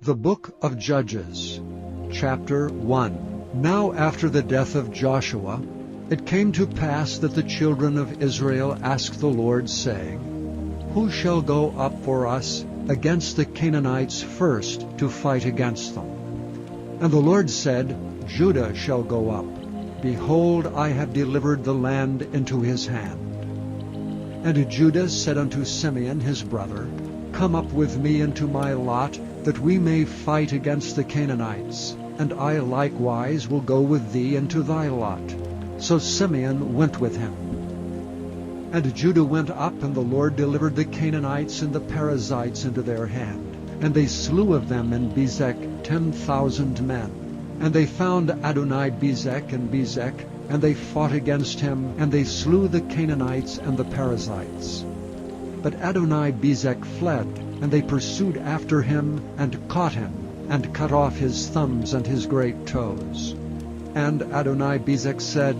The Book of Judges, Chapter 1. Now after the death of Joshua, it came to pass that the children of Israel asked the Lord, saying, Who shall go up for us against the Canaanites first to fight against them? And the Lord said, Judah shall go up. Behold, I have delivered the land into his hand. And Judah said unto Simeon his brother, Come up with me into my lot, that we may fight against the Canaanites, and I likewise will go with thee into thy lot. So Simeon went with him. And Judah went up, and the Lord delivered the Canaanites and the Perizzites into their hand. And they slew of them in Bezek 10,000 men. And they found Adoni-Bezek and Bezek, and they fought against him, and they slew the Canaanites and the Perizzites. But Adoni-Bezek fled, and they pursued after him, and caught him, and cut off his thumbs and his great toes. And Adoni-Bezek said,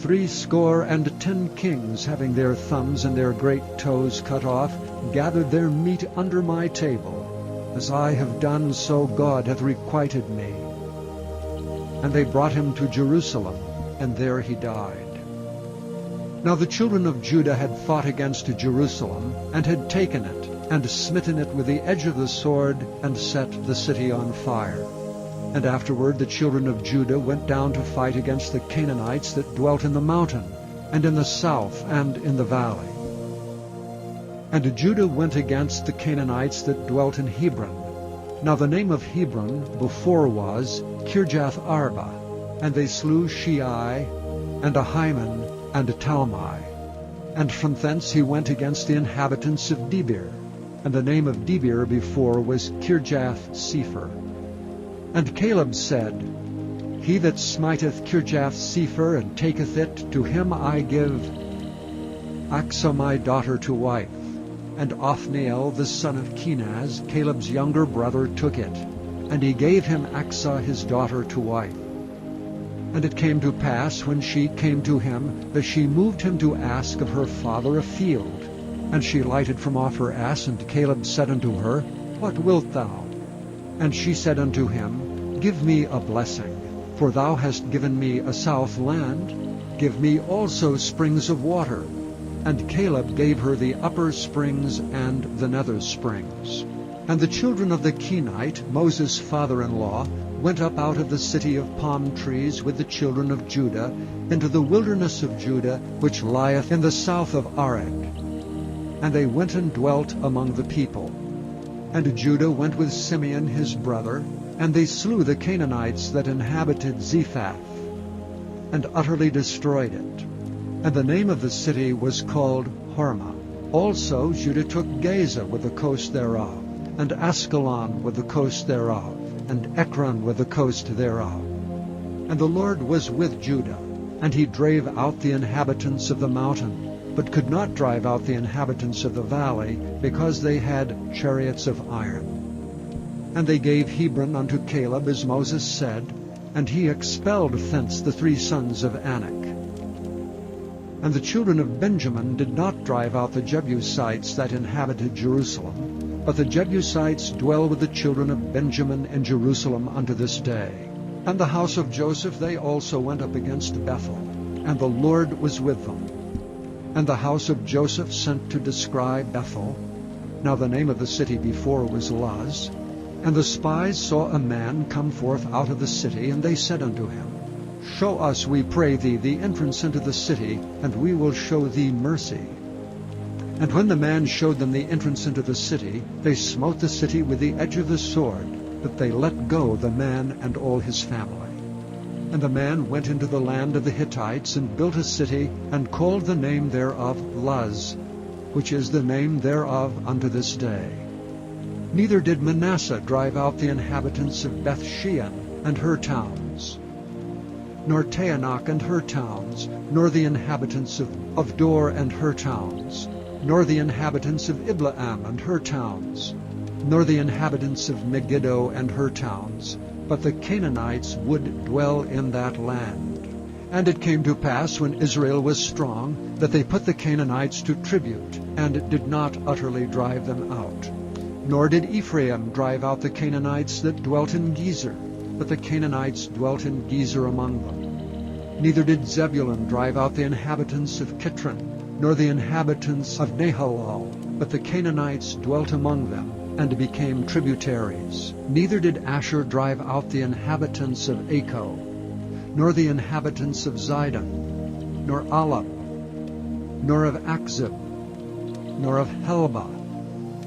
70 kings, having their thumbs and their great toes cut off, gathered their meat under my table. As I have done, so God hath requited me. And they brought him to Jerusalem, and there he died. Now the children of Judah had fought against Jerusalem, and had taken it, and smitten it with the edge of the sword, and set the city on fire. And afterward the children of Judah went down to fight against the Canaanites that dwelt in the mountain, and in the south, and in the valley. And Judah went against the Canaanites that dwelt in Hebron. Now the name of Hebron before was Kirjath-Arba. And they slew Shei, and Ahiman, and Talmai. And from thence he went against the inhabitants of Debir. And the name of Debir before was Kirjath-Sepher. And Caleb said, He that smiteth Kirjath-Sepher, and taketh it, to him I give Achsah my daughter to wife. And Othniel the son of Kenaz, Caleb's younger brother, took it, and he gave him Achsah his daughter to wife. And it came to pass, when she came to him, that she moved him to ask of her father a field. And she lighted from off her ass, and Caleb said unto her, What wilt thou? And she said unto him, Give me a blessing, for thou hast given me a south land. Give me also springs of water. And Caleb gave her the upper springs and the nether springs. And the children of the Kenite, Moses' father-in-law, went up out of the city of palm trees with the children of Judah into the wilderness of Judah, which lieth in the south of Arad. And they went and dwelt among the people. And Judah went with Simeon his brother, and they slew the Canaanites that inhabited Zephath, and utterly destroyed it. And the name of the city was called Hormah. Also Judah took Gaza with the coast thereof, and Askelon with the coast thereof, and Ekron with the coast thereof. And the Lord was with Judah, and he drave out the inhabitants of the mountain, but could not drive out the inhabitants of the valley, because they had chariots of iron. And they gave Hebron unto Caleb, as Moses said, and he expelled thence the 3 sons of Anak. And the children of Benjamin did not drive out the Jebusites that inhabited Jerusalem, but the Jebusites dwell with the children of Benjamin in Jerusalem unto this day. And the house of Joseph they also went up against Bethel, and the Lord was with them. And the house of Joseph sent to descry Bethel. Now the name of the city before was Luz. And the spies saw a man come forth out of the city, and they said unto him, Show us, we pray thee, the entrance into the city, and we will show thee mercy. And when the man showed them the entrance into the city, they smote the city with the edge of the sword, that they let go the man and all his family. And the man went into the land of the Hittites, and built a city, and called the name thereof Luz, which is the name thereof unto this day. Neither did Manasseh drive out the inhabitants of Beth-shean and her towns, nor Taanach and her towns, nor the inhabitants of Dor and her towns, nor the inhabitants of Ibleam and her towns, nor the inhabitants of Megiddo and her towns, but the Canaanites would dwell in that land. And it came to pass, when Israel was strong, that they put the Canaanites to tribute, and did not utterly drive them out. Nor did Ephraim drive out the Canaanites that dwelt in Gezer, but the Canaanites dwelt in Gezer among them. Neither did Zebulun drive out the inhabitants of Kitron, nor the inhabitants of Nahalal, but the Canaanites dwelt among them, and became tributaries. Neither did Asher drive out the inhabitants of Acco, nor the inhabitants of Zidon, nor Alam, nor of Akzib, nor of Helba,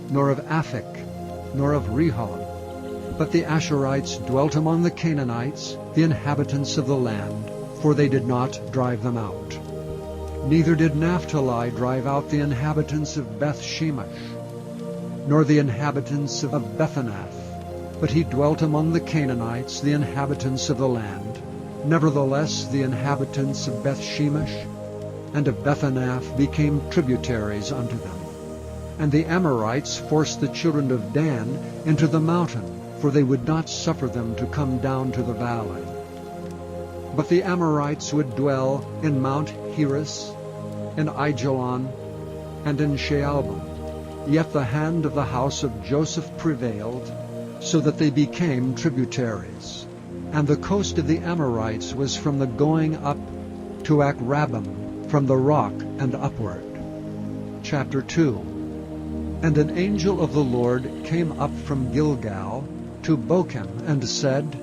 nor of Aphik, nor of Rehon. But the Asherites dwelt among the Canaanites, the inhabitants of the land, for they did not drive them out. Neither did Naphtali drive out the inhabitants of Beth-shemesh, nor the inhabitants of Bethanath, but he dwelt among the Canaanites, the inhabitants of the land. Nevertheless the inhabitants of Beth-shemesh and of Bethanath became tributaries unto them. And the Amorites forced the children of Dan into the mountain, for they would not suffer them to come down to the valley. But the Amorites would dwell in Mount Heres, in Aijalon, and in Shaalbim. Yet the hand of the house of Joseph prevailed, so that they became tributaries. And the coast of the Amorites was from the going up to Akrabbim, from the rock and upward. Chapter 2. And an angel of the Lord came up from Gilgal to Bochim, and said,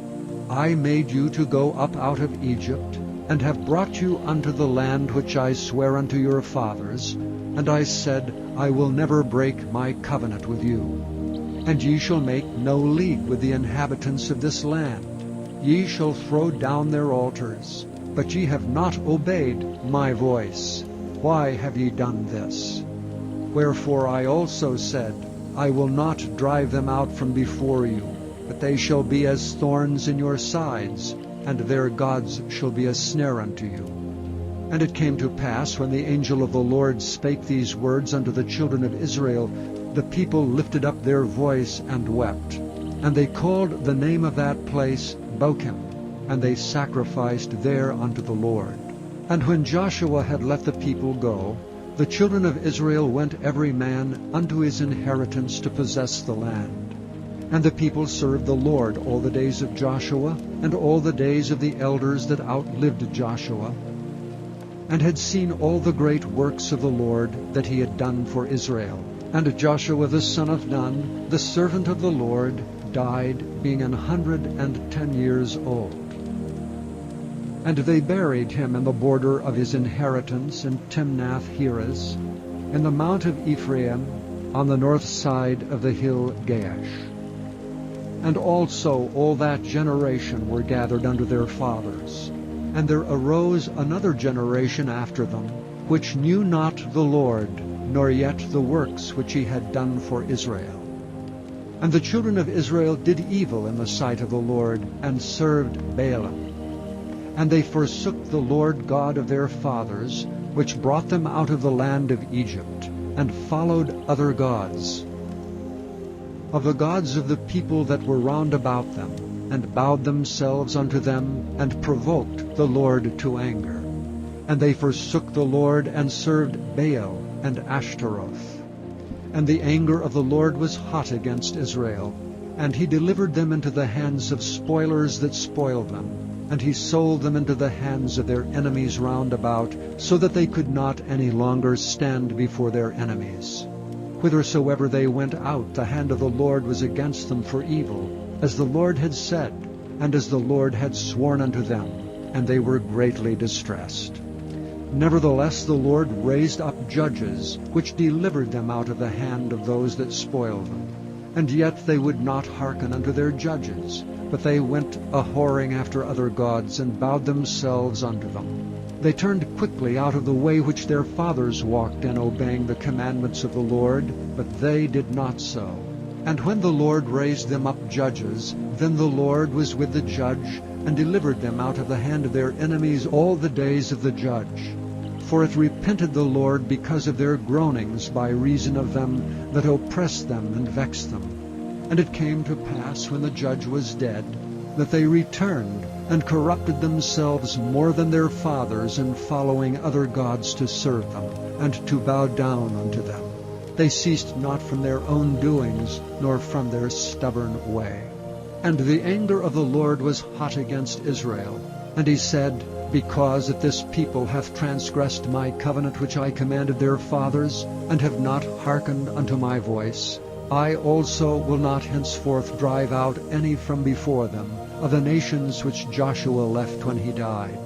I made you to go up out of Egypt, and have brought you unto the land which I sware unto your fathers. And I said, I will never break my covenant with you. And ye shall make no league with the inhabitants of this land. Ye shall throw down their altars, but ye have not obeyed my voice. Why have ye done this? Wherefore I also said, I will not drive them out from before you, but they shall be as thorns in your sides, and their gods shall be a snare unto you. And it came to pass, when the angel of the Lord spake these words unto the children of Israel, the people lifted up their voice and wept. And they called the name of that place Bochim, and they sacrificed there unto the Lord. And when Joshua had let the people go, the children of Israel went every man unto his inheritance to possess the land. And the people served the Lord all the days of Joshua, and all the days of the elders that outlived Joshua, and had seen all the great works of the Lord that he had done for Israel. And Joshua the son of Nun, the servant of the Lord, died, being 110 years old. And they buried him in the border of his inheritance in Timnath-Heres, in the mount of Ephraim, on the north side of the hill Gaash. And also all that generation were gathered unto their fathers. And there arose another generation after them, which knew not the Lord, nor yet the works which he had done for Israel. And the children of Israel did evil in the sight of the Lord, and served Baalim. And they forsook the Lord God of their fathers, which brought them out of the land of Egypt, and followed other gods, of the gods of the people that were round about them, and bowed themselves unto them, and provoked the Lord to anger. And they forsook the Lord, and served Baal and Ashtaroth. And the anger of the Lord was hot against Israel, and he delivered them into the hands of spoilers that spoiled them, and he sold them into the hands of their enemies round about, so that they could not any longer stand before their enemies. Whithersoever they went out, the hand of the Lord was against them for evil, as the Lord had said, and as the Lord had sworn unto them, and they were greatly distressed. Nevertheless the Lord raised up judges, which delivered them out of the hand of those that spoiled them. And yet they would not hearken unto their judges, but they went a-whoring after other gods, and bowed themselves unto them. They turned quickly out of the way which their fathers walked in, obeying the commandments of the Lord, but they did not so. And when the Lord raised them up judges, then the Lord was with the judge, and delivered them out of the hand of their enemies all the days of the judge. For it repented the Lord because of their groanings by reason of them that oppressed them and vexed them. And it came to pass, when the judge was dead, that they returned, and corrupted themselves more than their fathers in following other gods to serve them, and to bow down unto them. They ceased not from their own doings, nor from their stubborn way. And the anger of the Lord was hot against Israel. And he said, Because that this people hath transgressed my covenant which I commanded their fathers, and have not hearkened unto my voice, I also will not henceforth drive out any from before them, of the nations which Joshua left when he died,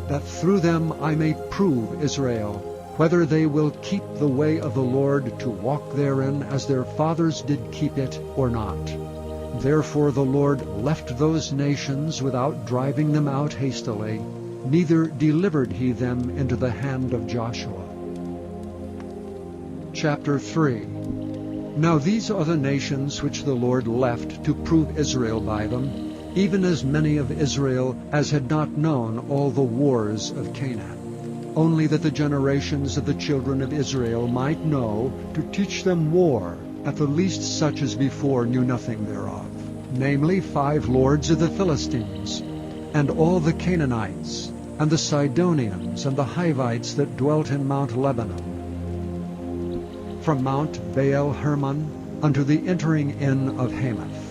that through them I may prove Israel, whether they will keep the way of the Lord to walk therein as their fathers did keep it, or not. Therefore the Lord left those nations without driving them out hastily, neither delivered he them into the hand of Joshua. Chapter 3. Now these are the nations which the Lord left to prove Israel by them, even as many of Israel as had not known all the wars of Canaan, only that the generations of the children of Israel might know, to teach them war, at the least such as before knew nothing thereof, namely 5 lords of the Philistines, and all the Canaanites, and the Sidonians, and the Hivites that dwelt in Mount Lebanon, from Mount Baal-Hermon unto the entering in of Hamath.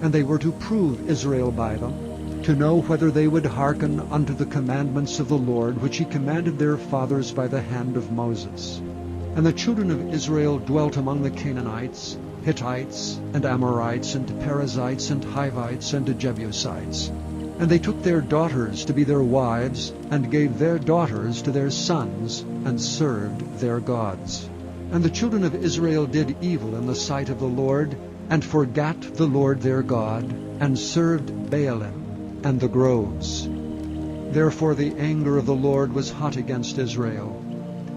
And they were to prove Israel by them, to know whether they would hearken unto the commandments of the Lord, which he commanded their fathers by the hand of Moses. And the children of Israel dwelt among the Canaanites, Hittites, and Amorites, and Perizzites, and Hivites, and Jebusites. And they took their daughters to be their wives, and gave their daughters to their sons, and served their gods. And the children of Israel did evil in the sight of the Lord, and forgat the Lord their God, and served Baalim and the groves. Therefore the anger of the Lord was hot against Israel,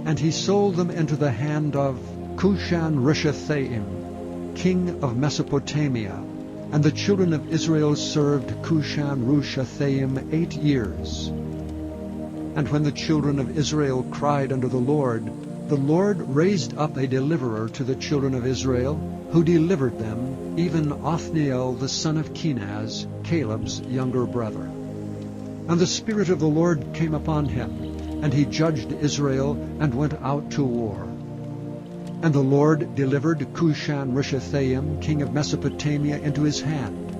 and he sold them into the hand of Cushan-Rishathaim, king of Mesopotamia. And the children of Israel served Cushan-Rishathaim 8 years. And when the children of Israel cried unto the Lord raised up a deliverer to the children of Israel, who delivered them, even Othniel the son of Kenaz, Caleb's younger brother. And the Spirit of the Lord came upon him, and he judged Israel, and went out to war. And the Lord delivered Cushan-Rishathaim, king of Mesopotamia, into his hand.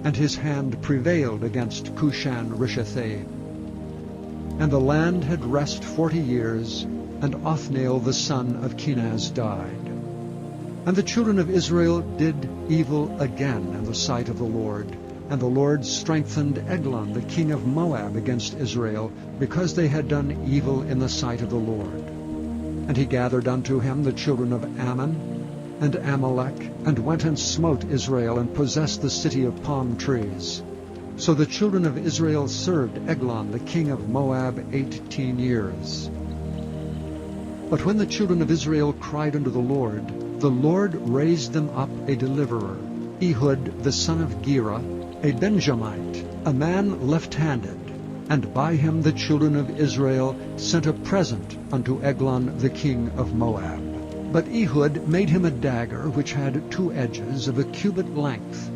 And his hand prevailed against Cushan-Rishathaim. And the land had rest 40 years, and Othniel the son of Kenaz died. And the children of Israel did evil again in the sight of the Lord. And the Lord strengthened Eglon the king of Moab against Israel, because they had done evil in the sight of the Lord. And he gathered unto him the children of Ammon and Amalek, and went and smote Israel, and possessed the city of palm trees. So the children of Israel served Eglon the king of Moab 18 years. But when the children of Israel cried unto the Lord raised them up a deliverer, Ehud the son of Gera, a Benjamite, a man left-handed. And by him the children of Israel sent a present unto Eglon the king of Moab. But Ehud made him a dagger which had 2 edges of a cubit length,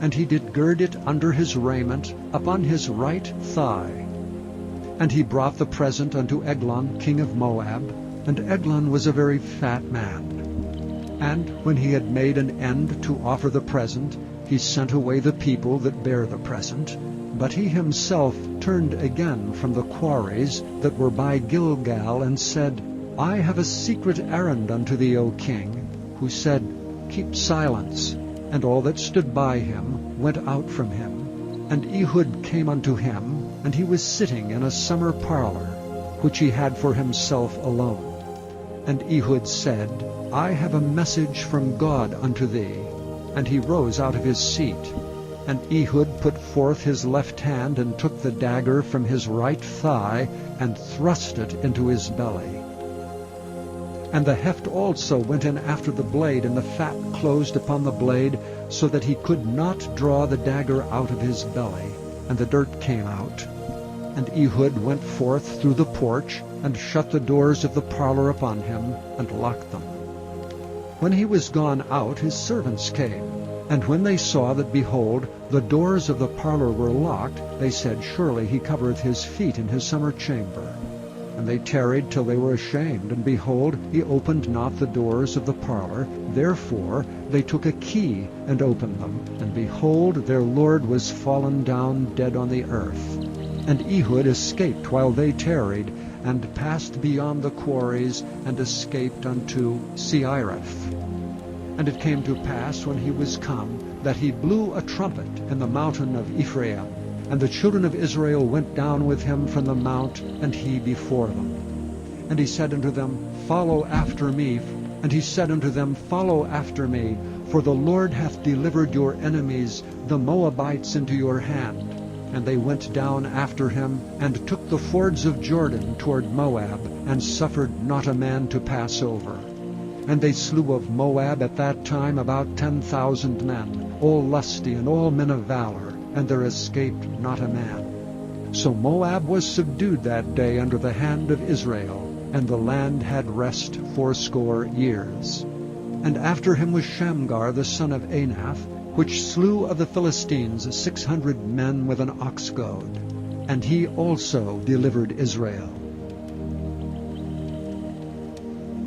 and he did gird it under his raiment upon his right thigh. And he brought the present unto Eglon king of Moab, and Eglon was a very fat man. And when he had made an end to offer the present, he sent away the people that bare the present. But he himself turned again from the quarries that were by Gilgal, and said, I have a secret errand unto thee, O king. Who said, Keep silence. And all that stood by him went out from him. And Ehud came unto him, and he was sitting in a summer parlor, which he had for himself alone. And Ehud said, I have a message from God unto thee. And he rose out of his seat. And Ehud put forth his left hand, and took the dagger from his right thigh, and thrust it into his belly. And the heft also went in after the blade, and the fat closed upon the blade, so that he could not draw the dagger out of his belly, and the dirt came out. And Ehud went forth through the porch, and shut the doors of the parlor upon him, and locked them. When he was gone out, his servants came. And when they saw that, behold, the doors of the parlor were locked, they said, Surely he covereth his feet in his summer chamber. And they tarried till they were ashamed, and behold, he opened not the doors of the parlor. Therefore they took a key, and opened them. And behold, their lord was fallen down dead on the earth. And Ehud escaped while they tarried, and passed beyond the quarries, and escaped unto Seireth. And it came to pass, when he was come, that he blew a trumpet in the mountain of Ephraim. And the children of Israel went down with him from the mount, and he before them. And he said unto them, Follow after me. And he said unto them, Follow after me, for the Lord hath delivered your enemies, the Moabites, into your hand. And they went down after him, and took the fords of Jordan toward Moab, and suffered not a man to pass over. And they slew of Moab at that time about 10,000 men, all lusty and all men of valor, and there escaped not a man. So Moab was subdued that day under the hand of Israel, and the land had rest 80 years. And after him was Shamgar the son of Anath, which slew of the Philistines 600 men with an ox goad. And he also delivered Israel.